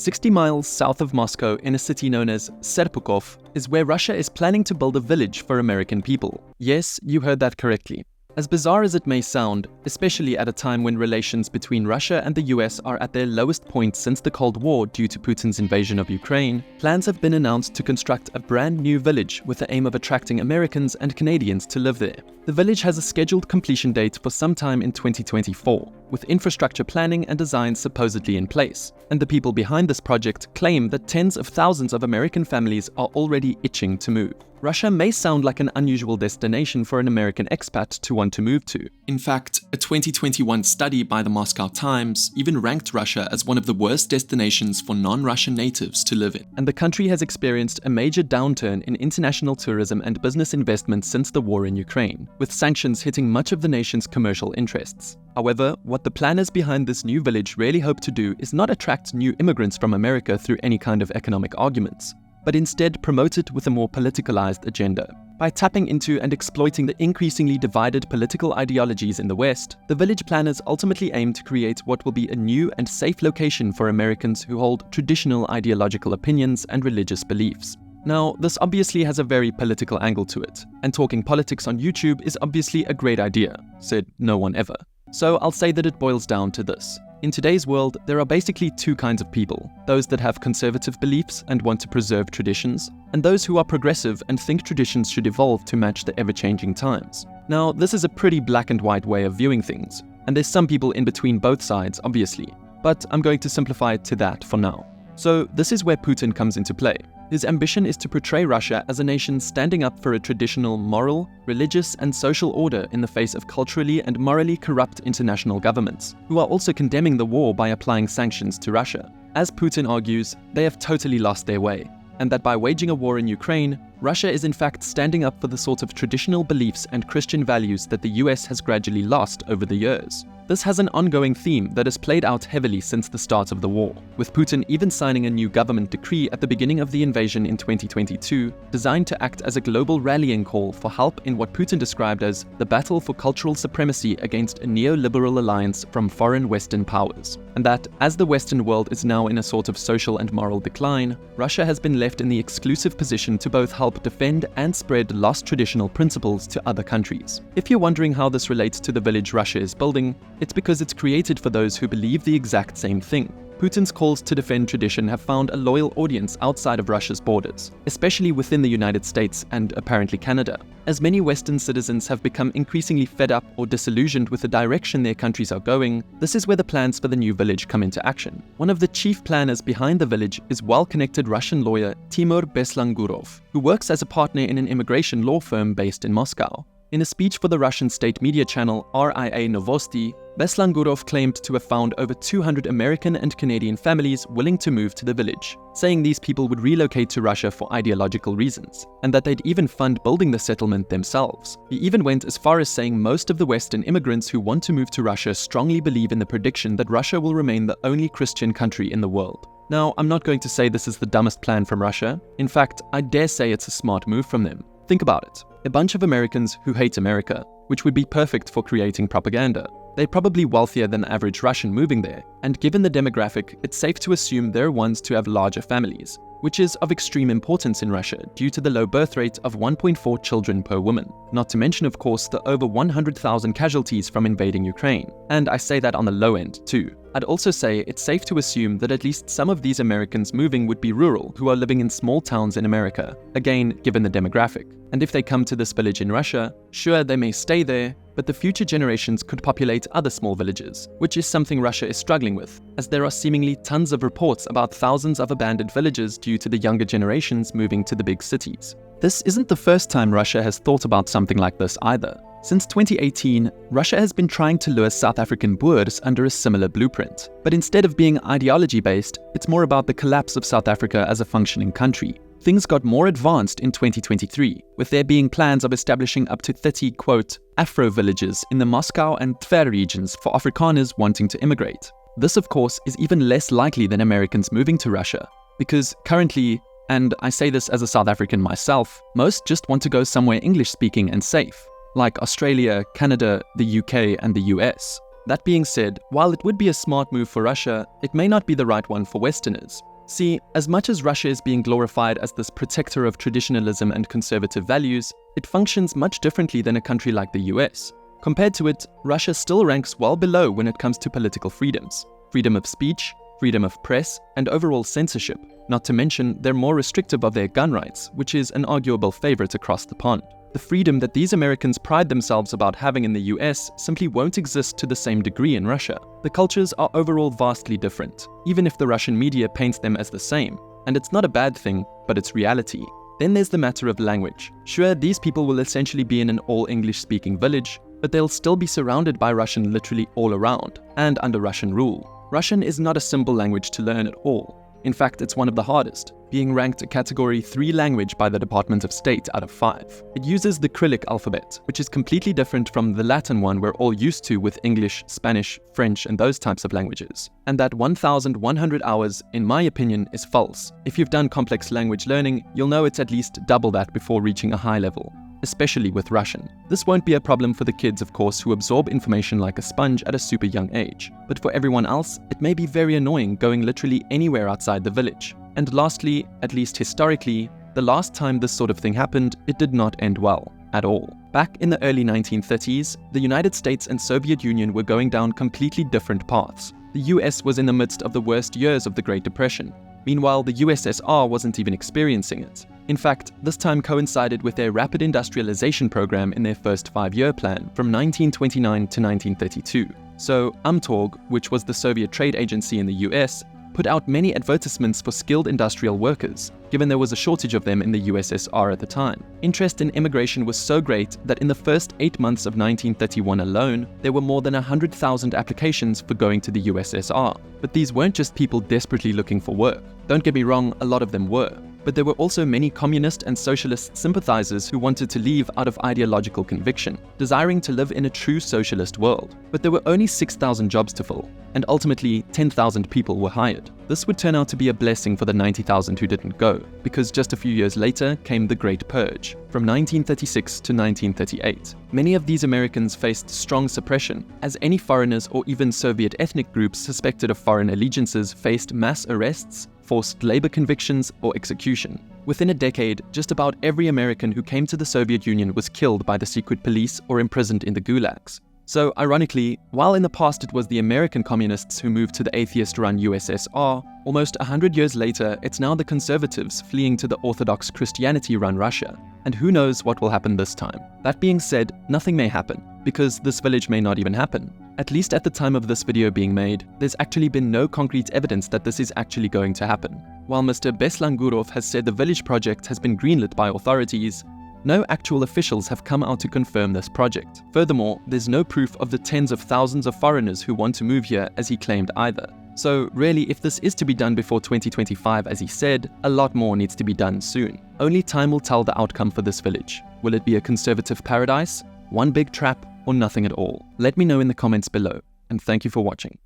60 miles south of Moscow in a city known as Serpukhov is where Russia is planning to build a village for American people. Yes, you heard that correctly. As bizarre as it may sound, especially at a time when relations between Russia and the US are at their lowest point since the Cold War due to Putin's invasion of Ukraine, plans have been announced to construct a brand new village with the aim of attracting Americans and Canadians to live there. The village has a scheduled completion date for sometime in 2024, with infrastructure planning and design supposedly in place. And the people behind this project claim that tens of thousands of American families are already itching to move. Russia may sound like an unusual destination for an American expat to want to move to. In fact, a 2021 study by the Moscow Times even ranked Russia as one of the worst destinations for non-Russian natives to live in. And the country has experienced a major downturn in international tourism and business investment since the war in Ukraine, with sanctions hitting much of the nation's commercial interests. However, what the planners behind this new village really hope to do is not attract new immigrants from America through any kind of economic arguments, but instead promote it with a more politicalized agenda. By tapping into and exploiting the increasingly divided political ideologies in the West, the village planners ultimately aim to create what will be a new and safe location for Americans who hold traditional ideological opinions and religious beliefs. Now, this obviously has a very political angle to it, and talking politics on YouTube is obviously a great idea, said no one ever. So I'll say that it boils down to this. In today's world, there are basically two kinds of people: those that have conservative beliefs and want to preserve traditions, and those who are progressive and think traditions should evolve to match the ever-changing times. Now, this is a pretty black and white way of viewing things, and there's some people in between both sides, obviously, but I'm going to simplify it to that for now. So this is where Putin comes into play. His ambition is to portray Russia as a nation standing up for a traditional moral, religious, and social order in the face of culturally and morally corrupt international governments, who are also condemning the war by applying sanctions to Russia. As Putin argues, they have totally lost their way, and that by waging a war in Ukraine, Russia is in fact standing up for the sort of traditional beliefs and Christian values that the US has gradually lost over the years. This has an ongoing theme that has played out heavily since the start of the war, with Putin even signing a new government decree at the beginning of the invasion in 2022, designed to act as a global rallying call for help in what Putin described as the battle for cultural supremacy against a neoliberal alliance from foreign Western powers. And that, as the Western world is now in a sort of social and moral decline, Russia has been left in the exclusive position to both help defend and spread lost traditional principles to other countries. If you're wondering how this relates to the village Russia is building, it's because it's created for those who believe the exact same thing. Putin's calls to defend tradition have found a loyal audience outside of Russia's borders, especially within the United States and apparently Canada. As many Western citizens have become increasingly fed up or disillusioned with the direction their countries are going, this is where the plans for the new village come into action. One of the chief planners behind the village is well-connected Russian lawyer Timur Beslangurov, who works as a partner in an immigration law firm based in Moscow. In a speech for the Russian state media channel RIA Novosti, Beslangurov claimed to have found over 200 American and Canadian families willing to move to the village, saying these people would relocate to Russia for ideological reasons, and that they'd even fund building the settlement themselves. He even went as far as saying most of the Western immigrants who want to move to Russia strongly believe in the prediction that Russia will remain the only Christian country in the world. Now, I'm not going to say this is the dumbest plan from Russia. In fact, I dare say it's a smart move from them. Think about it. A bunch of Americans who hate America, which would be perfect for creating propaganda. They're probably wealthier than the average Russian moving there, and given the demographic, it's safe to assume they're ones to have larger families, which is of extreme importance in Russia due to the low birth rate of 1.4 children per woman. Not to mention, of course, the over 100,000 casualties from invading Ukraine. And I say that on the low end, too. I'd also say it's safe to assume that at least some of these Americans moving would be rural who are living in small towns in America, again, given the demographic. And if they come to this village in Russia, sure, they may stay there, but the future generations could populate other small villages, which is something Russia is struggling with, as there are seemingly tons of reports about thousands of abandoned villages due to the younger generations moving to the big cities. This isn't the first time Russia has thought about something like this either. Since 2018, Russia has been trying to lure South African Boers under a similar blueprint. But instead of being ideology-based, it's more about the collapse of South Africa as a functioning country. Things got more advanced in 2023, with there being plans of establishing up to 30, quote, Afro villages in the Moscow and Tver regions for Afrikaners wanting to immigrate. This, of course, is even less likely than Americans moving to Russia, because currently, and I say this as a South African myself, most just want to go somewhere English-speaking and safe, like Australia, Canada, the UK, and the US. That being said, while it would be a smart move for Russia, it may not be the right one for Westerners. See, as much as Russia is being glorified as this protector of traditionalism and conservative values, it functions much differently than a country like the US. Compared to it, Russia still ranks well below when it comes to political freedoms. Freedom of speech, freedom of press, and overall censorship. Not to mention, they're more restrictive of their gun rights, which is an arguable favorite across the pond. The freedom that these Americans pride themselves about having in the US simply won't exist to the same degree in Russia. The cultures are overall vastly different, even if the Russian media paints them as the same. And it's not a bad thing, but it's reality. Then there's the matter of language. Sure, these people will essentially be in an all-English-speaking village, but they'll still be surrounded by Russian literally all around, and under Russian rule. Russian is not a simple language to learn at all. In fact, it's one of the hardest, being ranked a Category 3 language by the Department of State out of 5. It uses the Cyrillic alphabet, which is completely different from the Latin one we're all used to with English, Spanish, French, and those types of languages. And that 1,100 hours, in my opinion, is false. If you've done complex language learning, you'll know it's at least double that before reaching a high level, especially with Russian. This won't be a problem for the kids, of course, who absorb information like a sponge at a super young age. But for everyone else, it may be very annoying going literally anywhere outside the village. And lastly, at least historically, the last time this sort of thing happened, it did not end well, at all. Back in the early 1930s, the United States and Soviet Union were going down completely different paths. The US was in the midst of the worst years of the Great Depression. Meanwhile, the USSR wasn't even experiencing it. In fact, this time coincided with their rapid industrialization program in their first 5-year plan from 1929 to 1932. So, UMTOG, which was the Soviet trade agency in the US, put out many advertisements for skilled industrial workers, given there was a shortage of them in the USSR at the time. Interest in immigration was so great that in the first 8 months of 1931 alone, there were more than 100,000 applications for going to the USSR. But these weren't just people desperately looking for work. Don't get me wrong, a lot of them were. But there were also many communist and socialist sympathizers who wanted to leave out of ideological conviction, desiring to live in a true socialist world. But there were only 6,000 jobs to fill, and ultimately 10,000 people were hired. This would turn out to be a blessing for the 90,000 who didn't go, because just a few years later came the Great Purge, from 1936 to 1938. Many of these Americans faced strong suppression, as any foreigners or even Soviet ethnic groups suspected of foreign allegiances faced mass arrests, forced labor convictions, or execution. Within a decade, just about every American who came to the Soviet Union was killed by the secret police or imprisoned in the gulags. So, ironically, while in the past it was the American communists who moved to the atheist-run USSR, almost 100 years later, it's now the conservatives fleeing to the Orthodox Christianity-run Russia. And who knows what will happen this time. That being said, nothing may happen, because this village may not even happen. At least at the time of this video being made, there's actually been no concrete evidence that this is actually going to happen. While Mr. Beslangurov has said the village project has been greenlit by authorities, no actual officials have come out to confirm this project. Furthermore, there's no proof of the tens of thousands of foreigners who want to move here as he claimed either. So really, if this is to be done before 2025 as he said, a lot more needs to be done soon. Only time will tell the outcome for this village. Will it be a conservative paradise, one big trap, or nothing at all? Let me know in the comments below, and thank you for watching.